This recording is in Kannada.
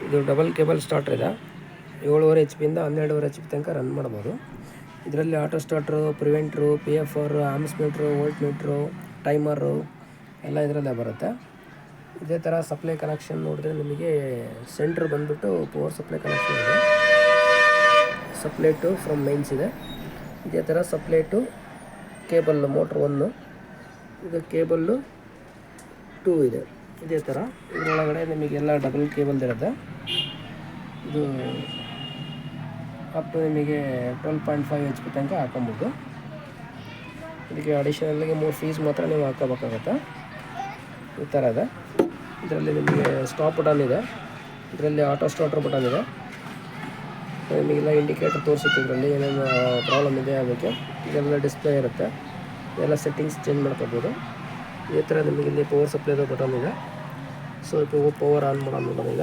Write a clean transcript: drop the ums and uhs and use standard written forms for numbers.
ಇದು ಡಬಲ್ ಕೇಬಲ್ ಸ್ಟಾರ್ಟರ್ ಇದೆ. 7.5 HP ಇಂದ 12.5 HP ತನಕ ರನ್ ಮಾಡ್ಬೋದು. ಇದರಲ್ಲಿ auto starter, preventer, PFR, amps meter, volt meter, timer ಎಲ್ಲ ಇದರಲ್ಲೇ ಬರುತ್ತೆ. ಇದೇ ಥರ ಸಪ್ಲೈ ಕನೆಕ್ಷನ್ ನೋಡಿದ್ರೆ ನಿಮಗೆ ಸೆಂಟ್ರ್ ಬಂದುಬಿಟ್ಟು ಪವರ್ ಸಪ್ಲೈ ಕನೆಕ್ಷನ್ ಇದೆ. ಸಪ್ಲೈ ಟು ಫ್ರಮ್ ಮೈನ್ಸ್ ಇದೆ. ಇದೇ ಥರ ಸಪ್ಲೈ ಟು ಕೇಬಲ್ ಮೋಟ್ರ್ 1, ಇದು ಕೇಬಲ್ಲು 2 ಇದೆ. ಇದೇ ಥರ ಇದರೊಳಗಡೆ ನಿಮಗೆಲ್ಲ ಡಬಲ್ ಕೇಬಲ್ದಿರುತ್ತೆ. ಇದು ಅಪ್ ಟು ನಿಮಗೆ 12.5 HP ತನಕ ಹಾಕೊಬೋದು. ಇದಕ್ಕೆ ಅಡಿಷನಲ್ಲಾಗಿ 3 ಫೀಸ್ ಮಾತ್ರ ನೀವು ಹಾಕೋಬೇಕಾಗತ್ತೆ. ಈ ಥರ ಇದೆ. ಇದರಲ್ಲಿ ನಿಮಗೆ ಸ್ಟಾಪ್ ಬಟನ್ ಇದೆ, ಇದರಲ್ಲಿ ಆಟೋ ಸ್ಟಾರ್ಟರ್ ಬಟನ್ ಇದೆ. ನಿಮಗೆಲ್ಲ ಇಂಡಿಕೇಟರ್ ತೋರಿಸುತ್ತೆ ಇದರಲ್ಲಿ ಏನೇನು ಪ್ರಾಬ್ಲಮ್ ಇದೆ ಅದಕ್ಕೆ. ಇದೆಲ್ಲ ಡಿಸ್ಪ್ಲೇ ಇರುತ್ತೆ, ಇದೆಲ್ಲ ಸೆಟ್ಟಿಂಗ್ಸ್ ಚೇಂಜ್ ಮಾಡ್ಕೋಬೋದು. ಈ ಥರ ನಿಮಗೆ ಇಲ್ಲಿ ಪವರ್ ಸಪ್ಲೈದು ಬಟನ್ ಇದೆ. ಸೊ ഇപ്പോൾ ಪವರ್ ಆನ್ ಮಾಡೋಣ ಈಗ.